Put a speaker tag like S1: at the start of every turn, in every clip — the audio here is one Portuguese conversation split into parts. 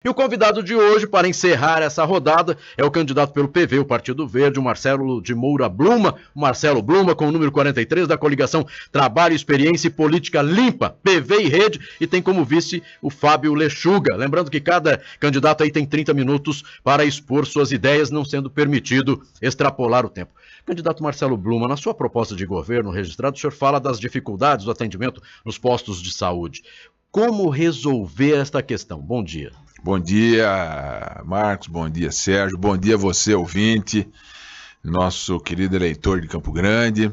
S1: E o convidado de hoje, para encerrar essa rodada, é o candidato pelo PV, o Partido Verde, o Marcelo de Moura Bluma, o Marcelo Bluma, com o número 43 da coligação Trabalho, Experiência e Política Limpa, PV e Rede, e tem como vice o Fábio Lechuga. Lembrando que cada candidato aí tem 30 minutos para expor suas ideias, não sendo permitido extrapolar o tempo. Candidato Marcelo Bluma, na sua proposta de governo registrado, o senhor fala das dificuldades do atendimento nos postos de saúde. Como resolver esta questão? Bom dia.
S2: Bom dia, Marcos, bom dia, Sérgio, bom dia você, ouvinte, nosso querido eleitor de Campo Grande.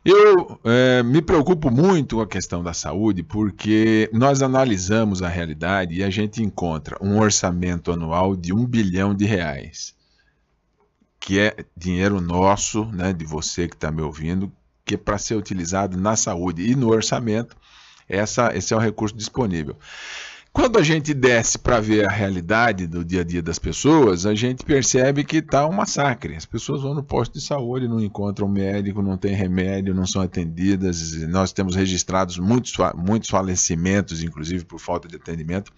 S2: Eu me preocupo muito com a questão da saúde porque nós analisamos a realidade e a gente encontra um orçamento anual de R$1 bilhão, que é dinheiro nosso, né, de você que está me ouvindo, que é para ser utilizado na saúde e no orçamento, esse é o recurso disponível. Quando a gente desce para ver a realidade do dia a dia das pessoas, a gente percebe que está um massacre. As pessoas vão no posto de saúde, não encontram médico, não tem remédio, não são atendidas. Nós temos registrados muitos falecimentos, inclusive por falta de atendimento.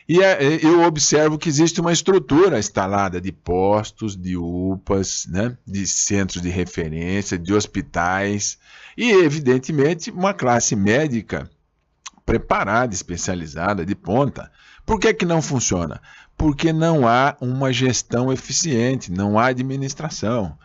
S2: E eu observo que existe uma estrutura instalada de postos, de UPAs, né, de centros de referência, de hospitais e, evidentemente, uma classe médica preparada, especializada, de ponta. Por que não funciona? Porque não há uma gestão eficiente, não há administração.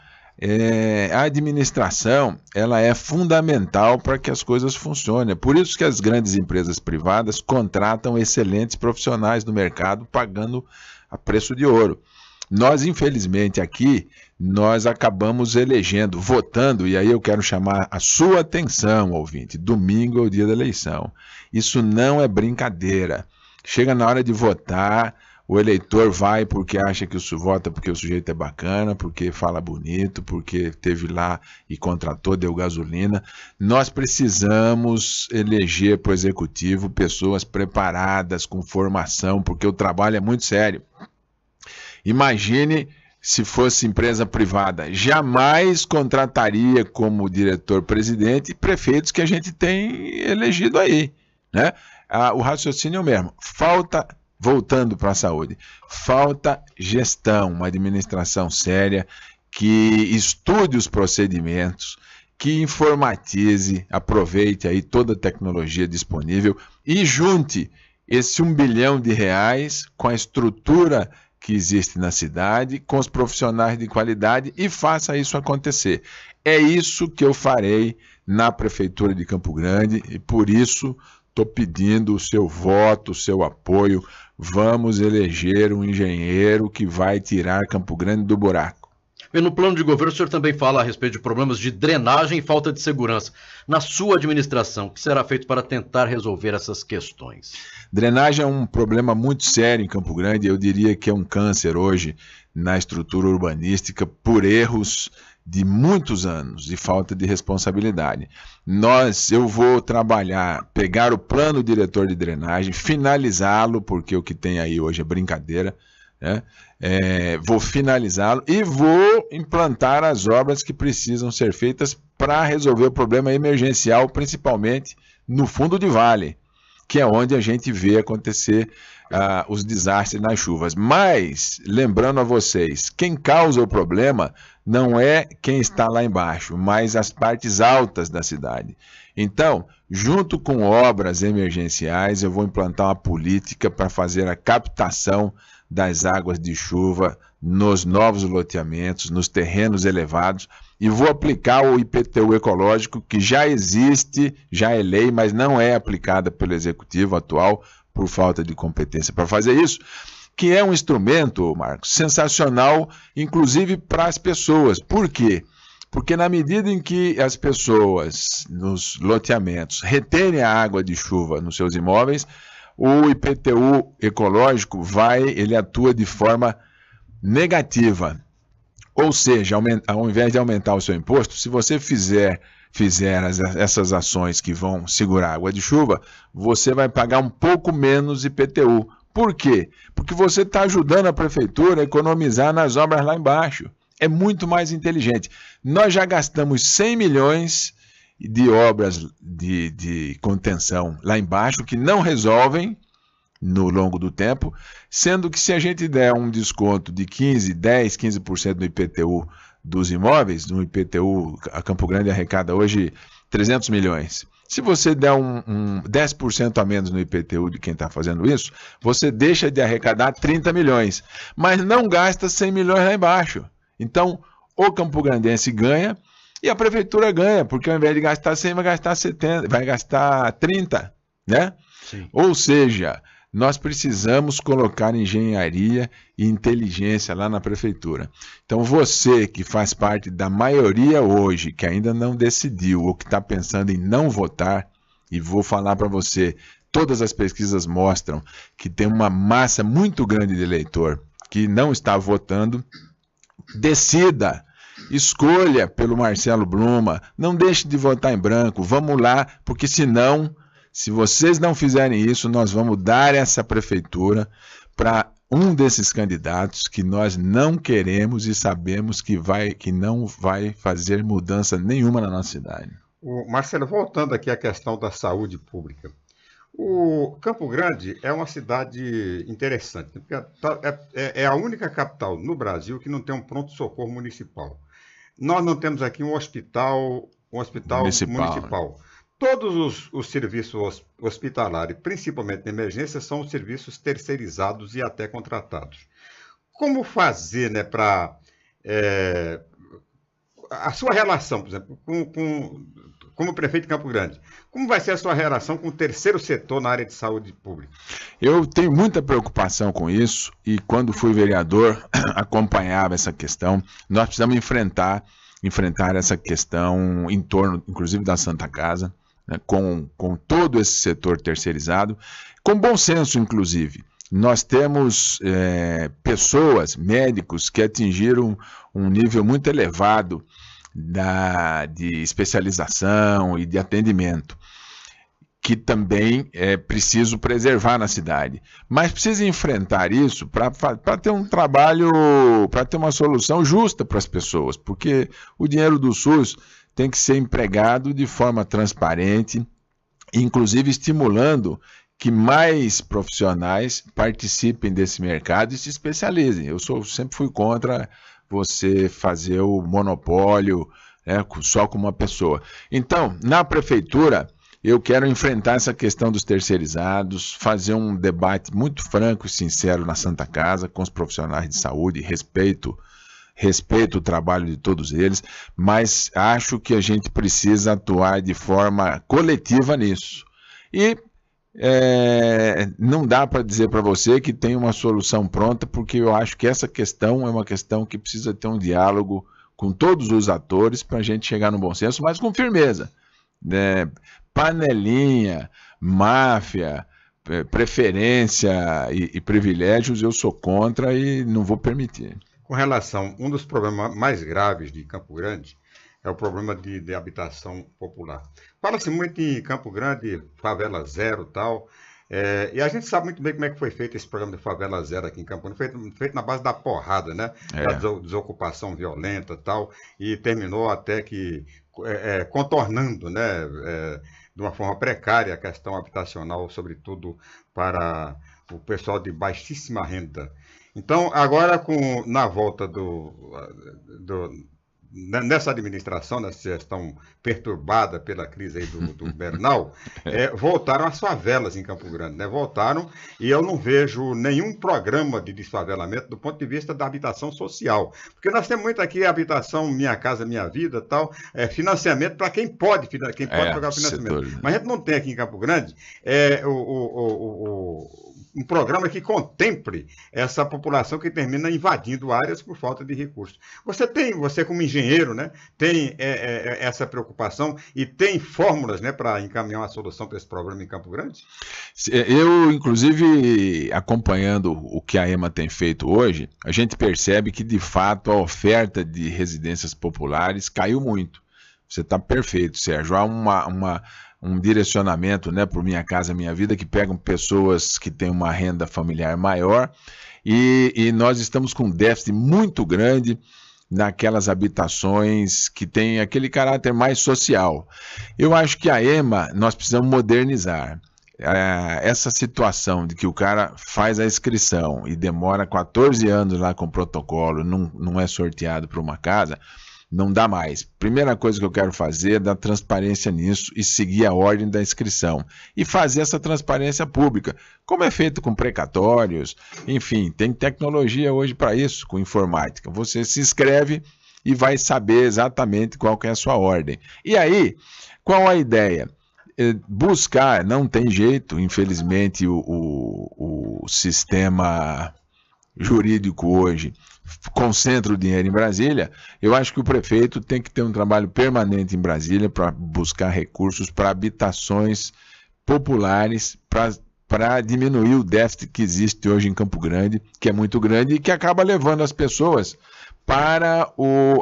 S2: A administração, ela é fundamental para que as coisas funcionem. Por isso que as grandes empresas privadas contratam excelentes profissionais do mercado, pagando a preço de ouro. Nós, infelizmente, aqui, nós acabamos elegendo, votando, e aí eu quero chamar a sua atenção, ouvinte, domingo é o dia da eleição. Isso não é brincadeira. Chega na hora de votar, o eleitor vai porque acha que vota porque o sujeito é bacana, porque fala bonito, porque teve lá e contratou, deu gasolina. Nós precisamos eleger para o executivo pessoas preparadas, com formação, porque o trabalho é muito sério. Imagine se fosse empresa privada, jamais contrataria como diretor-presidente prefeitos que a gente tem elegido aí, né? O raciocínio é o mesmo. Voltando para a saúde, falta gestão, uma administração séria que estude os procedimentos, que informatize, aproveite aí toda a tecnologia disponível e junte esse R$1 bilhão com a estrutura que existe na cidade, com os profissionais de qualidade e faça isso acontecer. É isso que eu farei na Prefeitura de Campo Grande e por isso estou pedindo o seu voto, o seu apoio. Vamos eleger um engenheiro que vai tirar Campo Grande do buraco.
S1: E no plano de governo, o senhor também fala a respeito de problemas de drenagem e falta de segurança. Na sua administração, o que será feito para tentar resolver essas questões?
S2: Drenagem é um problema muito sério em Campo Grande. Eu diria que é um câncer hoje na estrutura urbanística por erros de muitos anos de falta de responsabilidade. Eu vou trabalhar, pegar o plano diretor de drenagem, finalizá-lo, porque o que tem aí hoje é brincadeira, né? Vou finalizá-lo e vou implantar as obras que precisam ser feitas para resolver o problema emergencial, principalmente no fundo de vale, que é onde a gente vê acontecer os desastres nas chuvas. Mas, lembrando a vocês, quem causa o problema não é quem está lá embaixo, mas as partes altas da cidade. Então, junto com obras emergenciais, eu vou implantar uma política para fazer a captação das águas de chuva nos novos loteamentos, nos terrenos elevados, e vou aplicar o IPTU ecológico, que já existe, já é lei, mas não é aplicada pelo Executivo atual, por falta de competência para fazer isso, que é um instrumento, Marcos, sensacional, inclusive para as pessoas. Por quê? Porque na medida em que as pessoas, nos loteamentos, retêm a água de chuva nos seus imóveis, o IPTU ecológico ele atua de forma negativa. Ou seja, ao invés de aumentar o seu imposto, se você fizer essas ações que vão segurar a água de chuva, você vai pagar um pouco menos IPTU. Por quê? Porque você está ajudando a prefeitura a economizar nas obras lá embaixo. É muito mais inteligente. Nós já gastamos 100 milhões de obras de contenção lá embaixo que não resolvem no longo do tempo, sendo que se a gente der um desconto de 15% no IPTU dos imóveis, no IPTU, a Campo Grande arrecada hoje 300 milhões. Se você der um 10% a menos no IPTU de quem está fazendo isso, você deixa de arrecadar 30 milhões, mas não gasta 100 milhões lá embaixo. Então, o campograndense ganha e a prefeitura ganha, porque ao invés de gastar 100, vai gastar 70, vai gastar 30, né?
S1: Sim.
S2: Ou seja, nós precisamos colocar engenharia e inteligência lá na prefeitura. Então você que faz parte da maioria hoje, que ainda não decidiu ou que está pensando em não votar, e vou falar para você, todas as pesquisas mostram que tem uma massa muito grande de eleitor que não está votando, decida, escolha pelo Marcelo Bluma, não deixe de votar em branco, vamos lá, porque senão... Se vocês não fizerem isso, nós vamos dar essa prefeitura para um desses candidatos que nós não queremos e sabemos que não vai fazer mudança nenhuma na nossa cidade.
S3: Marcelo, voltando aqui à questão da saúde pública. O Campo Grande é uma cidade interessante, porque é a única capital no Brasil que não tem um pronto-socorro municipal. Nós não temos aqui um hospital municipal. Todos os serviços hospitalares, principalmente de emergência, são serviços terceirizados e até contratados. Como fazer, né, para... a sua relação, por exemplo, como prefeito de Campo Grande, como vai ser a sua relação com o terceiro setor na área de saúde pública?
S2: Eu tenho muita preocupação com isso e quando fui vereador acompanhava essa questão. Nós precisamos enfrentar essa questão em torno, inclusive, da Santa Casa, né, com todo esse setor terceirizado, com bom senso, inclusive. Nós temos pessoas, médicos, que atingiram um nível muito elevado de especialização e de atendimento, que também é preciso preservar na cidade. Mas precisa enfrentar isso para ter um trabalho, para ter uma solução justa para as pessoas, porque o dinheiro do SUS tem que ser empregado de forma transparente, inclusive estimulando que mais profissionais participem desse mercado e se especializem. Sempre fui contra você fazer o monopólio, né, só com uma pessoa. Então, na prefeitura, eu quero enfrentar essa questão dos terceirizados, fazer um debate muito franco e sincero na Santa Casa com os profissionais de saúde, respeito o trabalho de todos eles, mas acho que a gente precisa atuar de forma coletiva nisso. E não dá para dizer para você que tem uma solução pronta, porque eu acho que essa questão é uma questão que precisa ter um diálogo com todos os atores para a gente chegar no bom senso, mas com firmeza. Panelinha, máfia, preferência e privilégios eu sou contra e não vou permitir.
S3: Com relação, um dos problemas mais graves de Campo Grande é o problema de habitação popular. Fala-se muito em Campo Grande, favela zero e tal, e a gente sabe muito bem como é que foi feito esse programa de favela zero aqui em Campo Grande, feito na base da porrada, né? Da desocupação violenta e tal, e terminou até que contornando, né, de uma forma precária a questão habitacional, sobretudo para o pessoal de baixíssima renda. Então, agora, na volta nessa administração, nessa gestão perturbada pela crise aí do Bernal, voltaram as favelas em Campo Grande, né? Voltaram, e eu não vejo nenhum programa de desfavelamento do ponto de vista da habitação social. Porque nós temos muito aqui habitação Minha Casa Minha Vida, tal, financiamento para quem pode pagar o financiamento.
S2: Setor.
S3: Mas a gente não tem aqui em Campo Grande um programa que contemple essa população que termina invadindo áreas por falta de recursos. Você como engenheiro, né, tem essa preocupação e tem fórmulas, né, para encaminhar uma solução para esse problema em Campo Grande?
S2: Eu, inclusive, acompanhando o que a EMA tem feito hoje, a gente percebe que, de fato, a oferta de residências populares caiu muito. Você está perfeito, Sérgio. Há um direcionamento, né, por Minha Casa Minha Vida, que pegam pessoas que têm uma renda familiar maior, e nós estamos com um déficit muito grande naquelas habitações que têm aquele caráter mais social. Eu acho que a EMA nós precisamos modernizar. essa situação de que o cara faz a inscrição e demora 14 anos lá com o protocolo, não é sorteado para uma casa, não dá mais. Primeira coisa que eu quero fazer é dar transparência nisso e seguir a ordem da inscrição. E fazer essa transparência pública, como é feito com precatórios, enfim, tem tecnologia hoje para isso, com informática. Você se inscreve e vai saber exatamente qual que é a sua ordem. E aí, qual a ideia? Buscar, não tem jeito, infelizmente o sistema jurídico hoje concentra o dinheiro em Brasília. Eu acho que o prefeito tem que ter um trabalho permanente em Brasília para buscar recursos para habitações populares, para diminuir o déficit que existe hoje em Campo Grande, que é muito grande e que acaba levando as pessoas para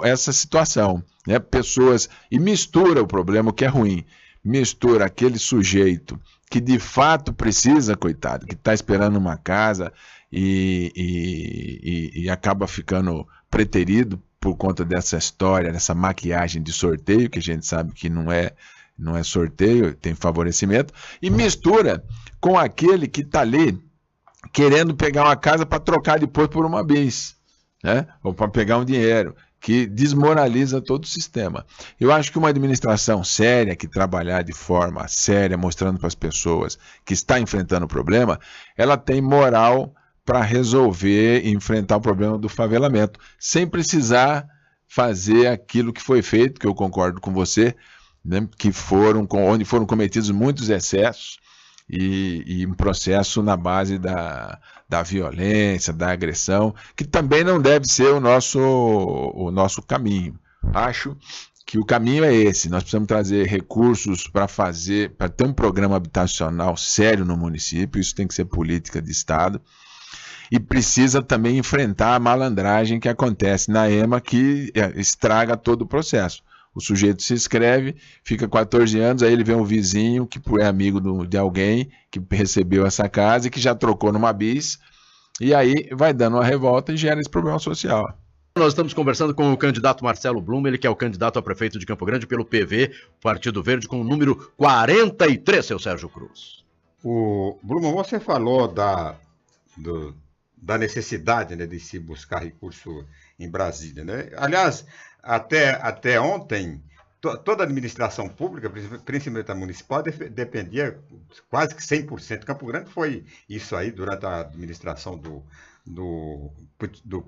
S2: essa situação, né? Pessoas, e mistura o problema, o que é ruim, mistura aquele sujeito que de fato precisa, coitado, que está esperando uma casa e acaba ficando preterido por conta dessa história, dessa maquiagem de sorteio, que a gente sabe que não é sorteio, tem favorecimento, e mistura com aquele que está ali querendo pegar uma casa para trocar depois por uma bis, né? Ou para pegar um dinheiro, que desmoraliza todo o sistema. Eu acho que uma administração séria, que trabalhar de forma séria, mostrando para as pessoas que está enfrentando o problema, ela tem moral para resolver e enfrentar o problema do favelamento, sem precisar fazer aquilo que foi feito, que eu concordo com você, né, onde foram cometidos muitos excessos, e um processo na base da violência, da agressão, que também não deve ser o nosso caminho. Acho que o caminho é esse. Nós precisamos trazer recursos para ter um programa habitacional sério no município. Isso tem que ser política de Estado. E precisa também enfrentar a malandragem que acontece na EMA, que estraga todo o processo. O sujeito se inscreve, fica 14 anos, aí ele vê um vizinho que é amigo de alguém que recebeu essa casa e que já trocou numa bis, e aí vai dando uma revolta e gera esse problema social.
S1: Nós estamos conversando com o candidato Marcelo Bluma, ele que é o candidato a prefeito de Campo Grande pelo PV, Partido Verde, com o número 43, seu Sérgio Cruz.
S3: Bluma, você falou da necessidade, né, de se buscar recurso em Brasília, né? Aliás, até ontem, toda a administração pública, principalmente a municipal, dependia quase que 100%. Campo Grande foi isso aí durante a administração do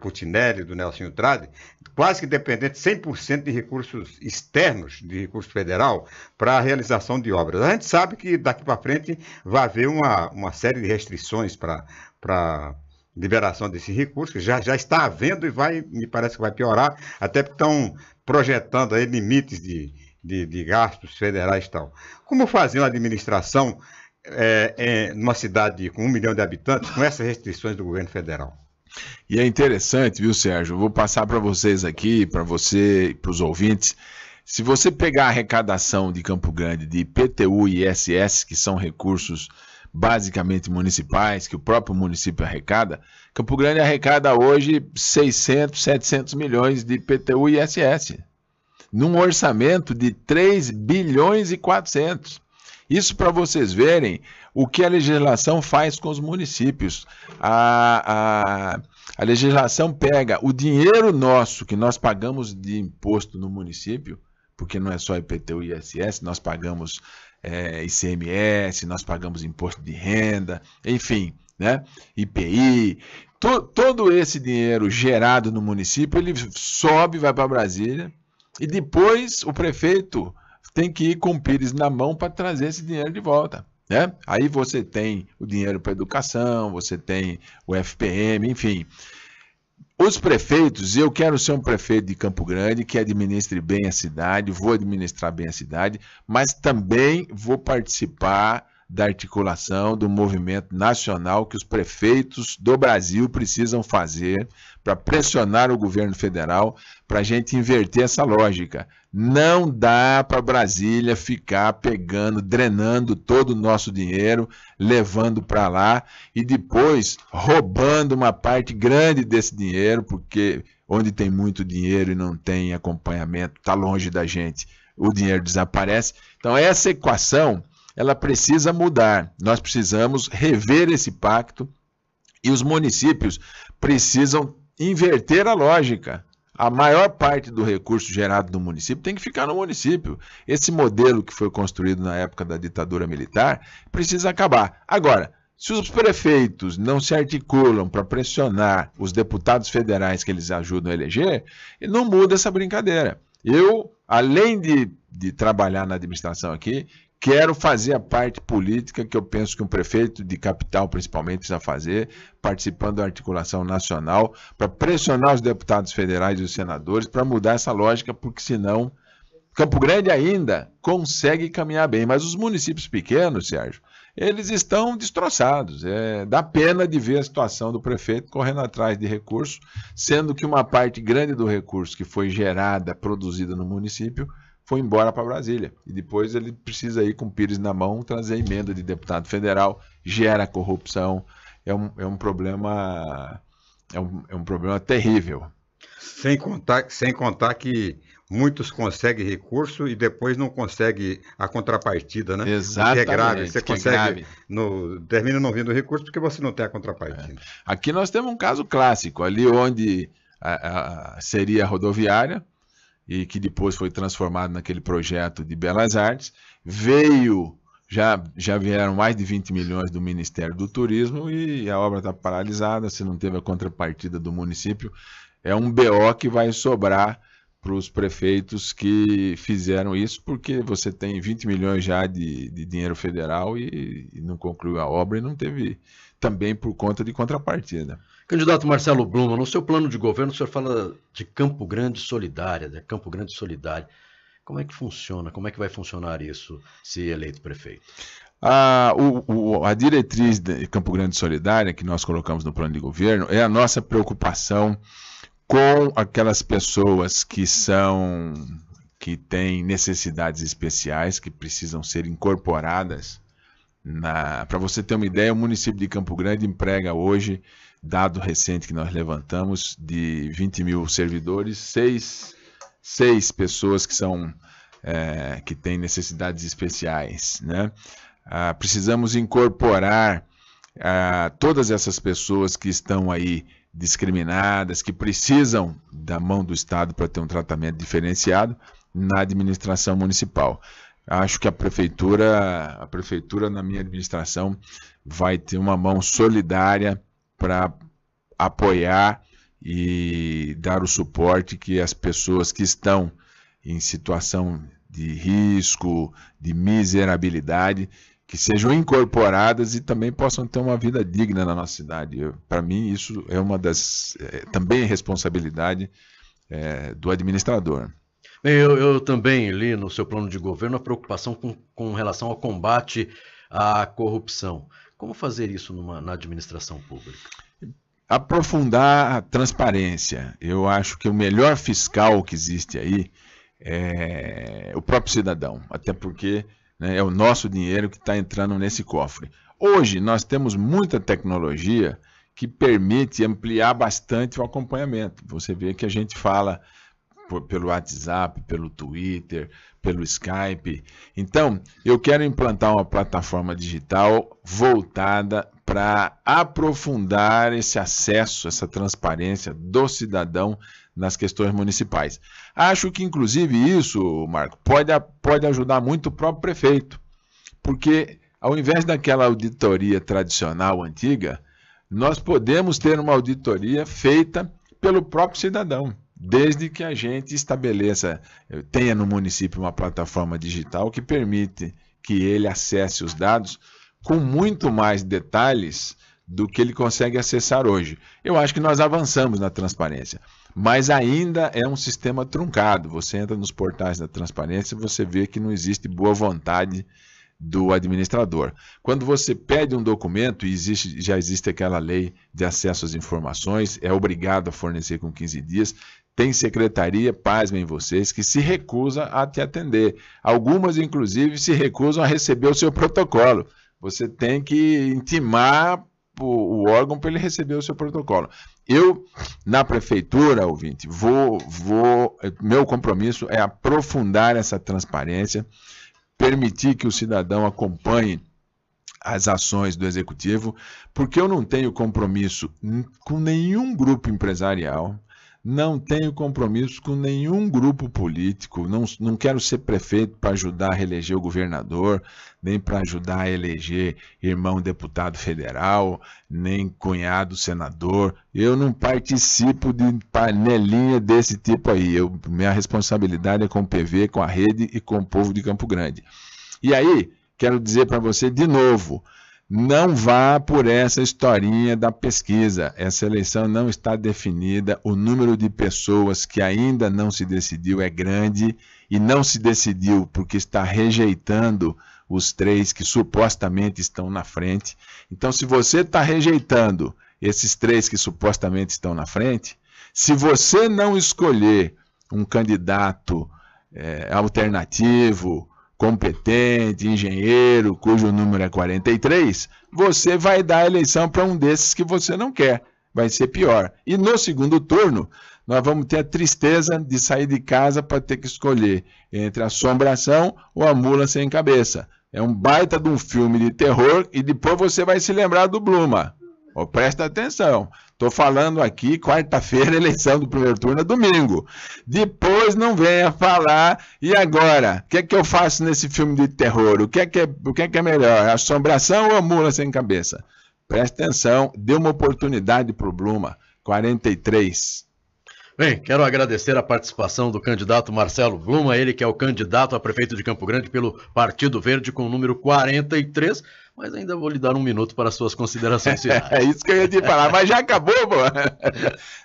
S3: Putinelli, do Nelson Trade, quase que dependente 100% de recursos externos, de recurso federal, para a realização de obras. A gente sabe que daqui para frente vai haver uma série de restrições para liberação desse recurso, que já está havendo e me parece que vai piorar, até porque estão projetando aí limites de gastos federais e tal. Como fazer uma administração numa cidade com 1 milhão de habitantes com essas restrições do governo federal?
S2: E é interessante, viu, Sérgio? Vou passar para vocês aqui, para você e para os ouvintes. Se você pegar a arrecadação de Campo Grande de IPTU e ISS, que são recursos basicamente municipais, que o próprio município arrecada, Campo Grande arrecada hoje 600, 700 milhões de IPTU e ISS, num orçamento de 3 bilhões e 400. Isso para vocês verem o que a legislação faz com os municípios. A legislação pega o dinheiro nosso que nós pagamos de imposto no município, porque não é só IPTU e ISS, nós pagamos ICMS, nós pagamos imposto de renda, enfim, né? IPI, todo esse dinheiro gerado no município, ele sobe, vai para Brasília, e depois o prefeito tem que ir com o Pires na mão para trazer esse dinheiro de volta, né? Aí você tem o dinheiro para educação, você tem o FPM, enfim. Os prefeitos, eu quero ser um prefeito de Campo Grande que administre bem a cidade, vou administrar bem a cidade, mas também vou participar da articulação do movimento nacional que os prefeitos do Brasil precisam fazer para pressionar o governo federal para a gente inverter essa lógica. Não dá para Brasília ficar drenando todo o nosso dinheiro, levando para lá e depois roubando uma parte grande desse dinheiro, porque onde tem muito dinheiro e não tem acompanhamento, está longe da gente, o dinheiro desaparece. Então essa equação ela precisa mudar. Nós precisamos rever esse pacto e os municípios precisam inverter a lógica. A maior parte do recurso gerado no município tem que ficar no município. Esse modelo que foi construído na época da ditadura militar precisa acabar. Agora, se os prefeitos não se articulam para pressionar os deputados federais que eles ajudam a eleger, não muda essa brincadeira. Eu, além de trabalhar na administração aqui, quero fazer a parte política que eu penso que um prefeito de capital, principalmente, precisa fazer, participando da articulação nacional, para pressionar os deputados federais e os senadores para mudar essa lógica, porque senão Campo Grande ainda consegue caminhar bem, mas os municípios pequenos, Sérgio, eles estão destroçados. Dá pena de ver a situação do prefeito correndo atrás de recursos, sendo que uma parte grande do recurso que foi gerada, produzida no município, foi embora para Brasília. E depois ele precisa ir com o Pires na mão, trazer emenda de deputado federal, gera corrupção. É um problema terrível.
S3: Sem contar que muitos conseguem recurso e depois não conseguem a contrapartida, né?
S2: Exatamente.
S3: Que é grave. Você consegue, termina não vindo recurso porque você não tem a contrapartida.
S2: Aqui nós temos um caso clássico, ali onde seria a rodoviária, e que depois foi transformado naquele projeto de Belas Artes, já vieram mais de 20 milhões do Ministério do Turismo e a obra está paralisada, se não teve a contrapartida do município, é um BO que vai sobrar para os prefeitos que fizeram isso, porque você tem 20 milhões já de dinheiro federal e não concluiu a obra e não teve também por conta de contrapartida.
S1: Candidato Marcelo Bluma, no seu plano de governo o senhor fala de Campo Grande Solidária, de Campo Grande Solidário. Como é que funciona? Como é que vai funcionar isso se eleito prefeito?
S2: A diretriz de Campo Grande Solidária que nós colocamos no plano de governo é a nossa preocupação com aquelas pessoas que têm necessidades especiais, que precisam ser incorporadas. Para você ter uma ideia, o município de Campo Grande emprega hoje, dado recente que nós levantamos, de 20 mil servidores, seis pessoas que têm necessidades especiais, né? Precisamos incorporar todas essas pessoas que estão aí discriminadas, que precisam da mão do Estado para ter um tratamento diferenciado na administração municipal. Acho que a prefeitura, na minha administração, vai ter uma mão solidária para apoiar e dar o suporte que as pessoas que estão em situação de risco, de miserabilidade, que sejam incorporadas e também possam ter uma vida digna na nossa cidade. Para mim, isso é também responsabilidade do administrador.
S1: Eu também li no seu plano de governo a preocupação com relação ao combate à corrupção. Como fazer isso na administração pública?
S2: Aprofundar a transparência. Eu acho que o melhor fiscal que existe aí é o próprio cidadão, até porque, né, é o nosso dinheiro que está entrando nesse cofre. Hoje nós temos muita tecnologia que permite ampliar bastante o acompanhamento. Você vê que a gente fala pelo WhatsApp, pelo Twitter, pelo Skype. Então, eu quero implantar uma plataforma digital voltada para aprofundar esse acesso, essa transparência do cidadão nas questões municipais. Acho que, inclusive, isso, Marco, pode ajudar muito o próprio prefeito, porque, ao invés daquela auditoria tradicional, antiga, nós podemos ter uma auditoria feita pelo próprio cidadão, desde que a gente tenha no município uma plataforma digital que permite que ele acesse os dados com muito mais detalhes do que ele consegue acessar hoje. Eu acho que nós avançamos na transparência, mas ainda é um sistema truncado. Você entra nos portais da transparência e você vê que não existe boa vontade do administrador. Quando você pede um documento, e já existe aquela lei de acesso às informações, é obrigado a fornecer com 15 dias, tem secretaria, pasmem vocês, que se recusa a te atender. Algumas, inclusive, se recusam a receber o seu protocolo. Você tem que intimar o órgão para ele receber o seu protocolo. Eu, na prefeitura, ouvinte, meu compromisso é aprofundar essa transparência, permitir que o cidadão acompanhe as ações do Executivo, porque eu não tenho compromisso com nenhum grupo empresarial, não tenho compromisso com nenhum grupo político, não quero ser prefeito para ajudar a reeleger o governador, nem para ajudar a eleger irmão deputado federal, nem cunhado senador. Eu não participo de panelinha desse tipo aí. Minha responsabilidade é com o PV, com a rede e com o povo de Campo Grande. E aí, quero dizer para você de novo, não vá por essa historinha da pesquisa. Essa eleição não está definida, o número de pessoas que ainda não se decidiu é grande e não se decidiu porque está rejeitando os 3 que supostamente estão na frente. Então, se você está rejeitando esses 3 que supostamente estão na frente, se você não escolher um candidato alternativo, competente, engenheiro, cujo número é 43, você vai dar a eleição para um desses que você não quer. Vai ser pior. E no segundo turno, nós vamos ter a tristeza de sair de casa para ter que escolher entre a Assombração ou a Mula Sem Cabeça. É um baita de um filme de terror e depois você vai se lembrar do Bluma. Presta atenção. Estou falando aqui, quarta-feira, eleição do primeiro turno é domingo. Depois não venha falar, e agora? O que é que eu faço nesse filme de terror? O que é melhor? A Assombração ou a Mula Sem Cabeça? Presta atenção, dê uma oportunidade para o Bluma. 43.
S1: Bem, quero agradecer a participação do candidato Marcelo Bluma, ele que é o candidato a prefeito de Campo Grande pelo Partido Verde com o número 43, mas ainda vou lhe dar um minuto para as suas considerações finais.
S2: É isso que eu ia te falar, mas já acabou, pô.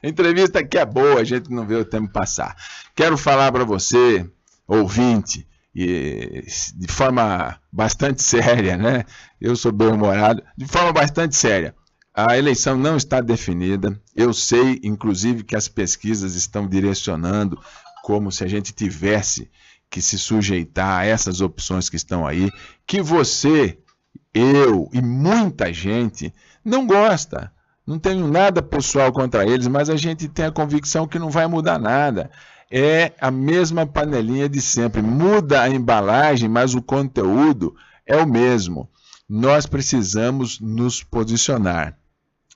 S2: A entrevista aqui é boa, a gente não vê o tempo passar. Quero falar para você, ouvinte, e de forma bastante séria, né? Eu sou bem-humorado, de forma bastante séria. A eleição não está definida. Eu sei, inclusive, que as pesquisas estão direcionando como se a gente tivesse que se sujeitar a essas opções que estão aí, que você, eu e muita gente não gosta. Não tenho nada pessoal contra eles, mas a gente tem a convicção que não vai mudar nada. É a mesma panelinha de sempre. Muda a embalagem, mas o conteúdo é o mesmo. Nós precisamos nos posicionar.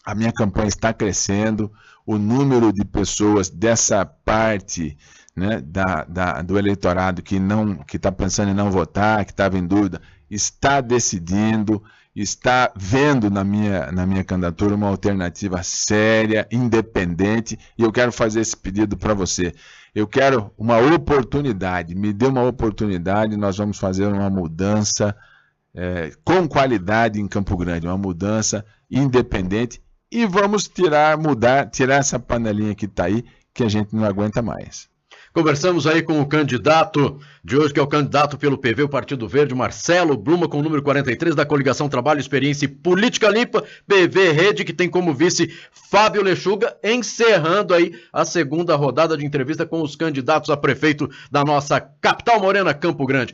S2: A minha campanha está crescendo, o número de pessoas dessa parte, né, do eleitorado que está pensando em não votar, que estava em dúvida, está decidindo, está vendo na minha candidatura uma alternativa séria, independente, e eu quero fazer esse pedido para você. Eu quero uma oportunidade, me dê uma oportunidade, nós vamos fazer uma mudança com qualidade em Campo Grande, uma mudança independente, e vamos tirar essa panelinha que está aí, que a gente não aguenta mais.
S1: Conversamos aí com o candidato de hoje, que é o candidato pelo PV, o Partido Verde, Marcelo Bluma, com o número 43 da coligação Trabalho, Experiência e Política Limpa, PV Rede, que tem como vice Fábio Lechuga, encerrando aí a segunda rodada de entrevista com os candidatos a prefeito da nossa capital morena, Campo Grande.